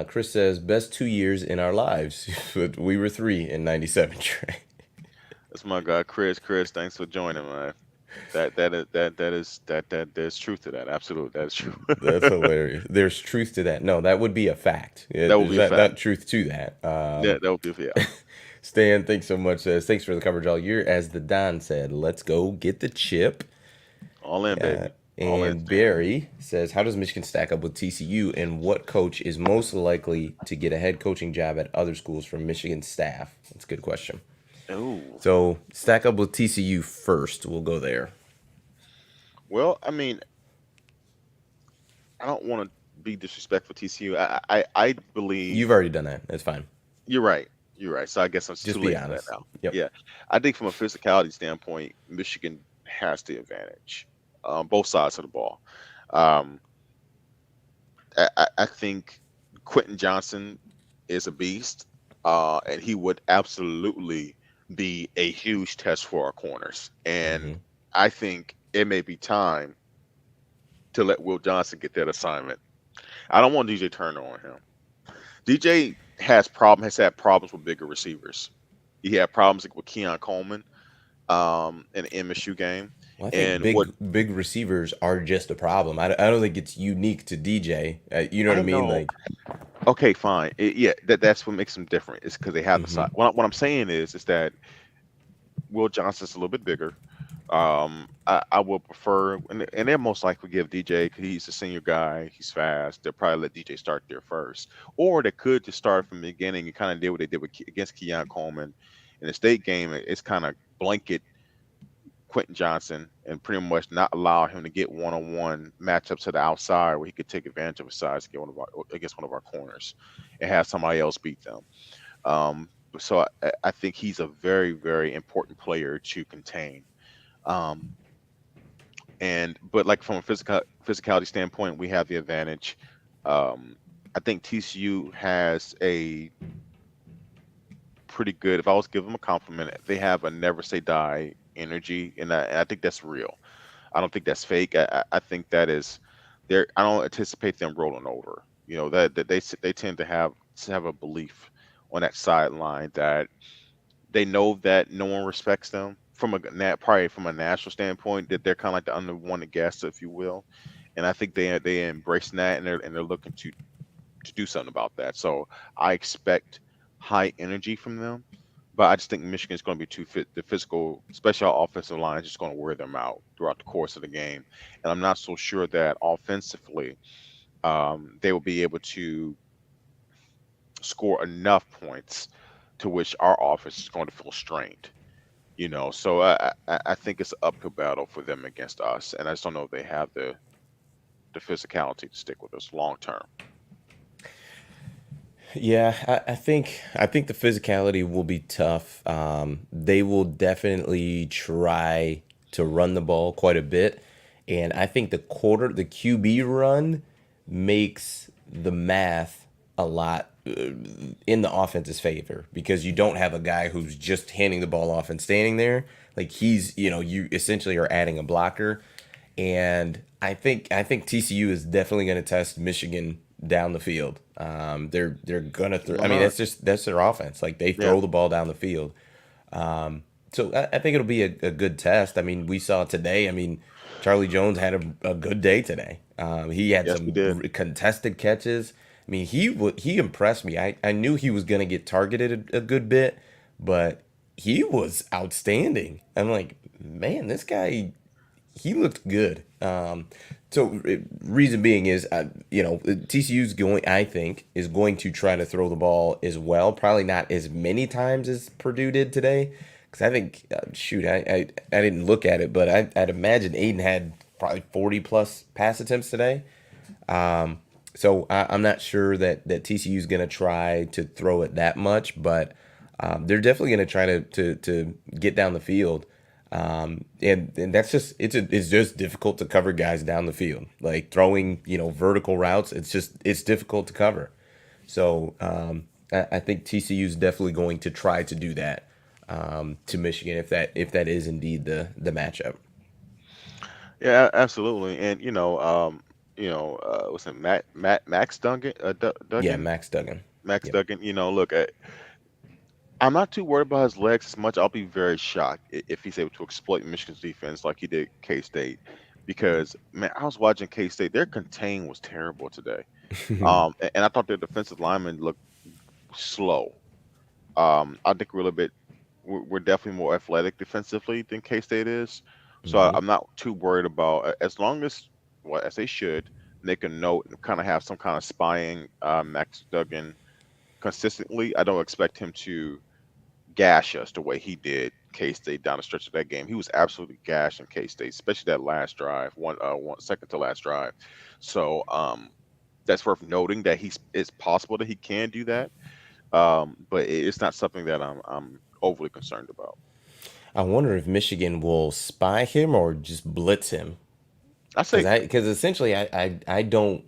Chris says best 2 years in our lives. But we were three in '97. Trey. That's my guy, Chris. Chris, thanks for joining, man. There's truth to that. Absolutely, that is true. That's hilarious. There's truth to that. No, that would be a fact. Yeah, That would there's be a not fact. truth to that. Yeah, that would be yeah. Stan, thanks so much. Says thanks for the coverage all year. As the Don said, let's go get the chip. All in, baby. All in, And Stan. Barry says, how does Michigan stack up with TCU, and what coach is most likely to get a head coaching job at other schools from Michigan staff? That's a good question. Oh, So stack up with TCU first. We'll go there. well, I mean, I don't want to be disrespectful to TCU. I believe You've already done that. That's fine. you're right. You're right. So I guess it's too Just be late for that honest. now. Yep. Yeah, I think from a physicality standpoint, Michigan has the advantage, both sides of the ball. Um, I think Quentin Johnson is a beast, and he would absolutely be a huge test for our corners. And Hmm. I think it may be time to let Will Johnson get that assignment. I don't want DJ Turner on him. DJ has had problems with bigger receivers. He had problems with Keon Coleman in the MSU game. Well, I think And what big receivers are just a problem. I don't think it's unique to DJ. You know what I I mean? know, Like, okay, fine. Yeah, that's what makes them different. Is because they have the hmm size. What I'm saying is that Will Johnson's a little bit bigger. I would prefer, and they'll most likely give DJ because he's a senior guy. He's fast. They'll probably let DJ start there first, or they could just start from the beginning and kind of did what they did against Keon Coleman in the state game. It's kind of blanket Quentin Johnson and pretty much not allow him to get one-on-one matchups to the outside where he could take advantage of his size to get against one of our corners and have somebody else beat them. So I think he's a very, very important player to contain. Um, and but like from a physicality standpoint, we have the advantage. Um, I think TCU has a pretty good. If I was to give them a compliment, they have a never say die energy, and I think that's real. I don't think that's fake. I think that is there. I don't anticipate them rolling over. You know that they tend to have a belief on that sideline that they know that no one respects them from a probably from a national standpoint, that they're kind of like the unwanted guest, if you will. And I think they embracing that, and they're looking to do something about that. So I expect high energy from them, but I just think Michigan's going to be too fit. The physical, especially our offensive line, is just going to wear them out throughout the course of the game. And I'm not so sure that offensively they will be able to score enough points to which our offense is going to feel strained. You know, so I think it's an uphill battle for them against us, and I just don't know if they have the physicality to stick with us long term. Yeah, I think the physicality will be tough. They will definitely try to run the ball quite a bit, and I think the QB run makes the math a lot in the offense's favor because you don't have a guy who's just handing the ball off and standing there. Like he's, you essentially are adding a blocker, and I think TCU is definitely going to test Michigan down the field. They're gonna throw. Why I mean, not? that's their offense. Like they Yeah. throw the ball down the field. So I think it'll be a good test. I mean, we saw today. I mean, Charlie Jones had a good day today. He had Yes, we some did. contested catches. I mean, he impressed me. I knew he was gonna get targeted a good bit, but he was outstanding. I'm like, man, this guy he looked good. Reason being is, TCU's going. I think is going to try to throw the ball as well. Probably not as many times as Purdue did today, because I think, shoot, I didn't look at it, but I'd imagine Aiden had probably 40 plus pass attempts today. So I'm not sure that TCU is going to try to throw it that much, but they're definitely going to try to get down the field. And that's just it's just difficult to cover guys down the field. Like throwing, vertical routes, it's difficult to cover. So I think TCU is definitely going to try to do that to Michigan if that is indeed the matchup. Yeah, absolutely. And what's it, Max Duggan, Yeah, Duggan, Max Duggan. Max Yep. Duggan. Look, I'm not too worried about his legs as much. I'll be very shocked if he's able to exploit Michigan's defense like he did K State, because man, I was watching K State. Their contain was terrible today. And I thought their defensive linemen looked slow. I think we're definitely more athletic defensively than K State is. So Hmm. I'm not too worried about as long as, well, as they should, make a note and kind of have some kind of spying Max Duggan consistently. I don't expect him to gash us the way he did K State down the stretch of that game. He was absolutely gashing K State, especially that last drive, one second to last drive. So that's worth noting that it's possible that he can do that, but it's not something that I'm overly concerned about. I wonder if Michigan will spy him or just blitz him. I Because say because essentially I don't.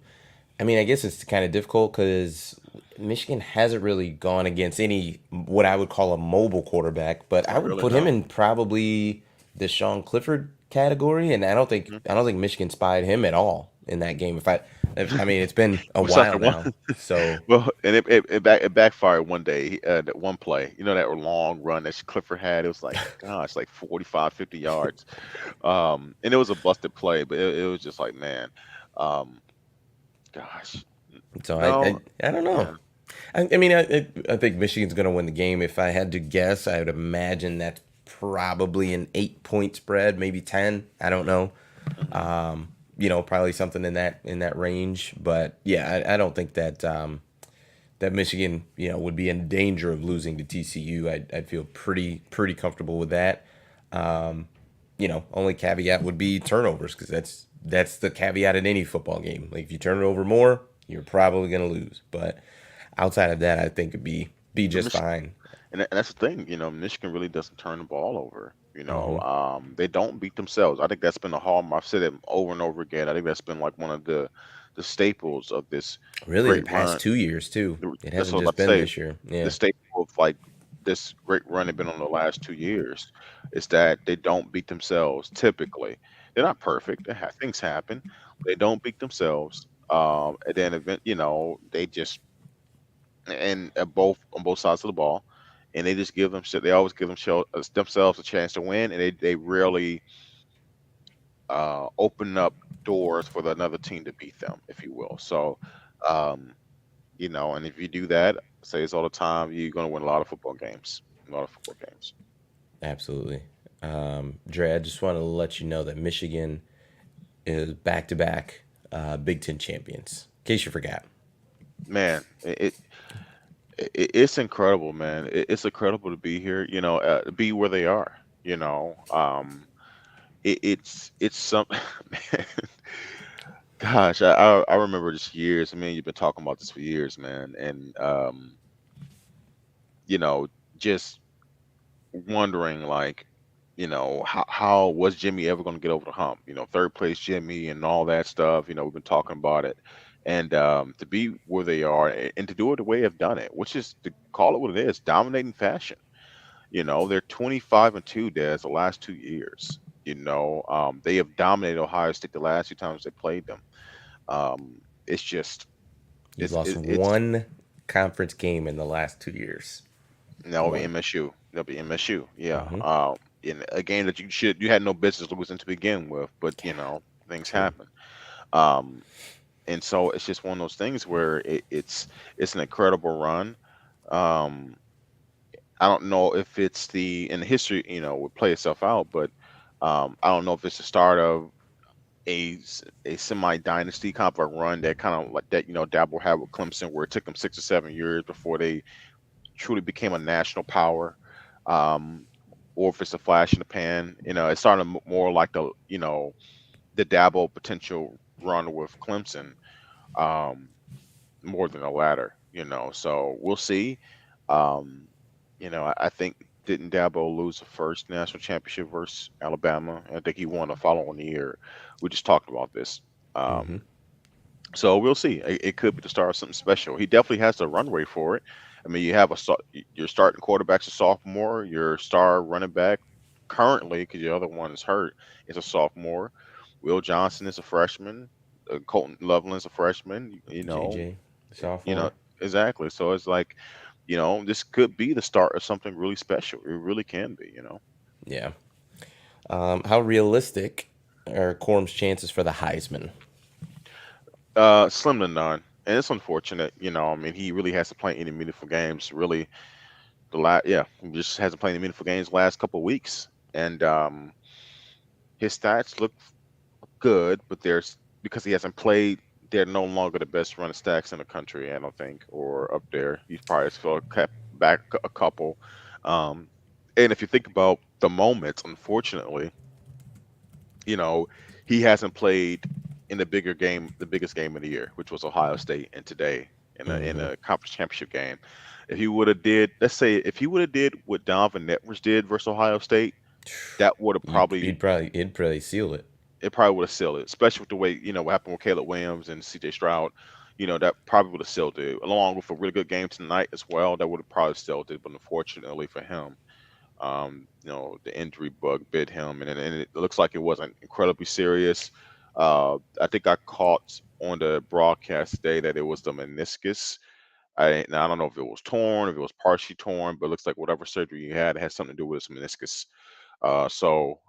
I mean, I guess it's kind of difficult because Michigan hasn't really gone against any what I would call a mobile quarterback, but I Not would really, put him no. in probably the Sean Clifford category, and Mhm. I don't think Michigan spied him at all in that game. I mean, it's been a What's that while the one? now, so Well, and it backfired one day. That one play, that long run that Clifford had, it was like, gosh, like 45, 50 yards. And it was a busted play, but it was just like, man, um, gosh, so no, I don't know. yeah. I mean, I think Michigan's going to win the game. If I had to guess, I would imagine that's probably an 8 point spread, maybe 10. I don't know. Hmm. Probably something in that range. But yeah, I don't think that that Michigan, would be in danger of losing to TCU. I'd feel pretty comfortable with that. Only caveat would be turnovers because that's the caveat in any football game. Like if you turn it over more, you're probably gonna lose. But outside of that, I think it'd be just fine. And that's the thing, Michigan really doesn't turn the ball over. They don't beat themselves. I think that's been a hallmark. I've said it over and over again. I think that's been like one of the staples of this Really, the great past run. 2 years too. It That's hasn't what I was just about to been say. this year. The Yeah, staple of like this great run they've been on the last 2 years is that they don't beat themselves. Typically, they're not perfect. Things happen. They don't beat themselves. And then they just and both on both sides of the ball, and they just give them shit. They always give themselves a chance to win, and they rarely open up doors for another team to beat them, if you will. So, um, and if you do that, I say this all the time, you're going to win a lot of football games. A lot of football games. absolutely. Dre, I just want to let you know that Michigan is back to back Big Ten champions. In case you forgot. Man, it's incredible, man. It's incredible to be here. To be where they are. It's some man. Gosh, I remember just years. I mean, you've been talking about this for years, man, and you know, just wondering like, how was Jimmy ever going to get over the hump? Third place Jimmy and all that stuff. We've been talking about it, and to be where they are and to do it the way they've done it, which is to call it what it is, dominating fashion. They're 25-2, Des, the last 2 years. They have dominated Ohio State the last two times they played them. It's just You've lost it's one conference game in the last 2 years. that'll be One. MSU. That'll be MSU. Yeah. Mm-hmm. In a game that you had no business losing to begin with, but things True. happen. Um, and so it's just one of those things where it's an incredible run. Um, I don't know if it's in the history, would play itself out, but I don't know if it's the start of a semi dynasty kind of a run that kind of like that Dabo had with Clemson, where it took them 6 or 7 years before they truly became a national power, um, or if it's a flash in the pan. It's starting more like the Dabo potential run with Clemson, um, more than the latter. So we'll see. Um, I think didn't Dabo lose the first national championship versus Alabama? I think he won the following year. We just talked about this. Mm-hmm. Um, so we'll see. It could be the start of something special. He definitely has the runway for it. I mean, you have your starting quarterback's a sophomore. Your star running back currently, because your other one is hurt, is a sophomore. Will Johnson is a freshman. Colton Loveland is a freshman. JJ, You know sophomore. exactly. So it's like, this could be the start of something really special. It really can be. Yeah. How realistic are Corum's chances for the Heisman? Slim to none, and it's unfortunate. I mean, he really hasn't played any meaningful games. Really, yeah, he just hasn't played any meaningful games the last couple of weeks, and his stats look good, but there's because he hasn't played. They're no longer the best running stacks in the country, I don't think, or up there. He's probably still kept back a couple. Um, and if you think about the moments, unfortunately, you know, he hasn't played in the bigger game, the biggest game of the year, which was Ohio State, and today in Mm-hmm. a conference championship game. If he would have did, let's say, if he would have did what Donovan Edwards did versus Ohio State, that would have probably He'd probably seal it. it probably would have sealed it, especially with the way what happened with Caleb Williams and C.J. Stroud. that probably would have sealed it, along with a really good game tonight as well. That would have probably sealed it, but unfortunately for him, the injury bug bit him, and it looks like it wasn't incredibly serious. I think I caught on the broadcast today that it was the meniscus. Now I don't know if it was torn, if it was partially torn, but it looks like whatever surgery he had has something to do with his meniscus. So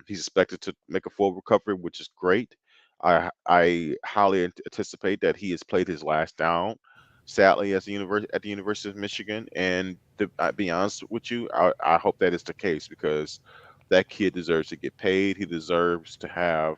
he's expected to make a full recovery, which is great. I highly anticipate that he has played his last down. Sadly, as at the University of Michigan, and to be honest with you, I hope that is the case because that kid deserves to get paid. He deserves to have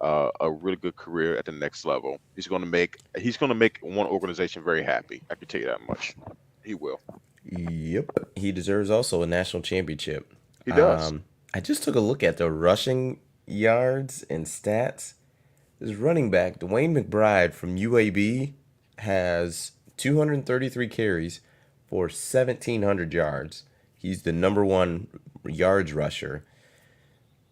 a really good career at the next level. He's going to make one organization very happy. I can tell you that much. He will. Yep. He deserves also a national championship. He does. I just took a look at the rushing yards and stats. This running back, Dwayne McBride from UAB, has 233 carries for 1,700 yards. He's the number one yards rusher.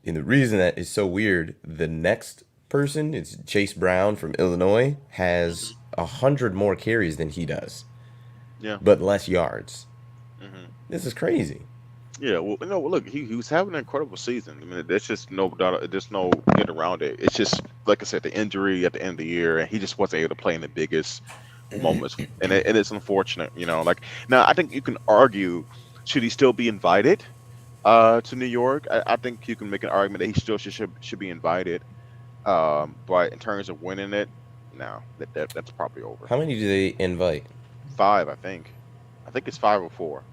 And the reason that is so weird, the next person, it's Chase Brown from Illinois, has Hmm. 100 more carries than he does, Yeah. but less yards. Hmm. This is crazy. Yeah, well, look, he was having an incredible season. I mean, there's just no doubt, there's no getting around it. It's just like I said, the injury at the end of the year, and he just wasn't able to play in the biggest moments, and it's unfortunate. Like now, I think you can argue, should he still be invited to New York? I think you can make an argument that he still should be invited. But in terms of winning it, no, that's probably over. How many do they invite? Five, I think. I think it's five or four.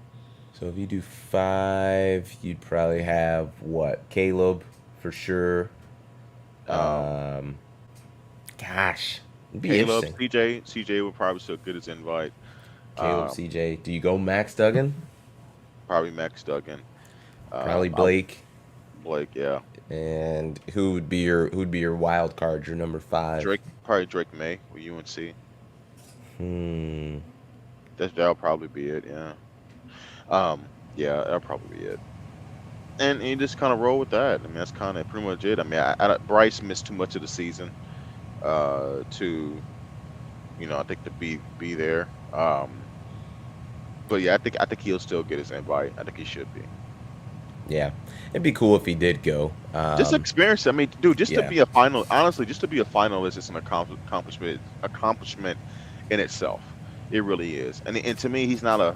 So if you do five, you'd probably have what? Caleb for sure. Um, Um, Gosh, it'd be Caleb, interesting. CJ would probably still get his invite. Caleb, Um, CJ. Do you go Max Duggan? Probably Max Duggan. Probably I, Blake. Blake, yeah. And who'd be your wild card? Your number five. Probably Drake May with UNC. Hmm. That'll probably be it, yeah. Yeah, that'll probably be it. And you just kind of roll with that. I mean, that's kind of pretty much it. I mean, Bryce missed too much of the season to, I think to be there. But yeah, I think he'll still get his invite. I think he should be. Yeah, it'd be cool if he did go. Just experience. I mean, dude, just to Yeah. be a final. Honestly, just to be a finalist is an accomplishment in itself. It really is. And to me, he's not a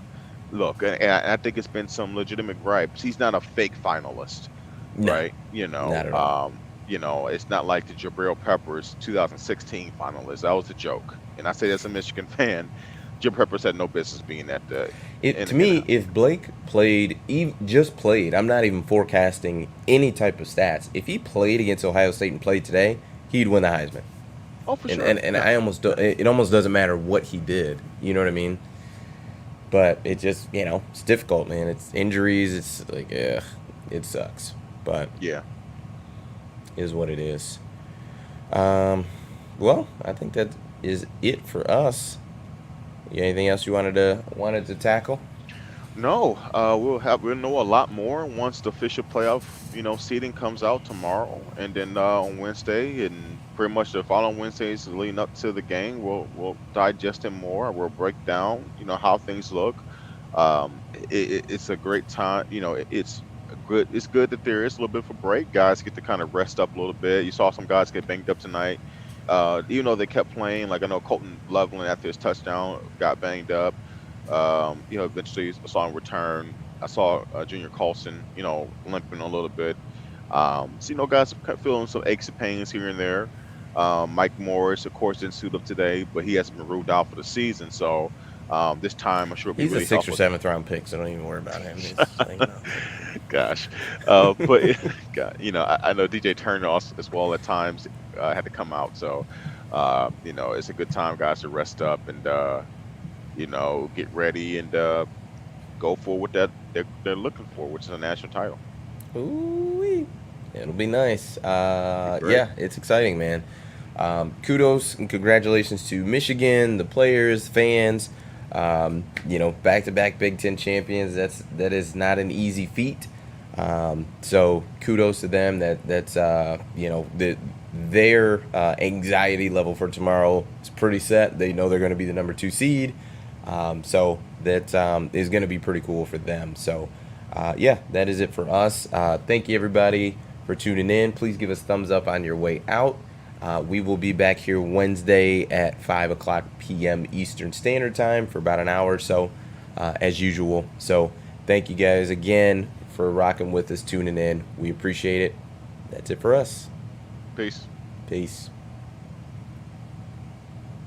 look. And I think it's been some legitimate gripes. He's not a fake finalist, No, right? not at all. It's not like the Jabril Peppers 2016 finalist. That was a joke. And I say as a Michigan fan, Jim Peppers had no business being at the It in to in me, a, if Blake played, just played, I'm not even forecasting any type of stats. If he played against Ohio State and played today, he'd win the Heisman. oh for And sure. and, and Yeah. I almost do, it almost doesn't matter what he did. You know what I mean? But it just it's difficult, man. It's injuries. It's like it sucks, but Yeah. it is what it is. Um, well, I think that is it for us. You anything else you wanted to tackle? No, we'll know a lot more once the official playoff seeding comes out tomorrow, and then on Wednesday and pretty much the following Wednesdays leading up to the game, we'll digest it more. We'll break down how things look. It's a great time. It's good that there is a little bit of a break. Guys get to kind of rest up a little bit. You saw some guys get banged up tonight. Even though they kept playing, like I know Colton Loveland after his touchdown got banged up. Eventually I saw him return. I saw Junior Colson, limping a little bit. So guys are feeling some aches and pains here and there. Mike Morris, of course, didn't suit up today, but he hasn't been ruled out for the season. So this time, I'm sure it'll be He's a really sixth or helpful. seventh round pick, so don't even worry about him. It's like, Gosh, but God, I know DJ Turner also as well at times had to come out. So it's a good time, guys, to rest up and get ready and go for what that they're looking for, which is a national title. ooh, it'll be nice. Great. Yeah, it's exciting, man. Kudos and congratulations to Michigan, the players, fans. Back-to-back Big Ten champions. That is not an easy feat. So kudos to them. That their anxiety level for tomorrow is pretty set. They know they're going to be the number 2 seed. So that is going to be pretty cool for them. So, yeah, that is it for us. Thank you, everybody, for tuning in. Please give us thumbs up on your way out. We will be back here Wednesday at 5 o'clock p.m. Eastern Standard Time for about an hour or so, as usual. So thank you guys again for rocking with us, tuning in. We appreciate it. That's it for us. Peace. Peace.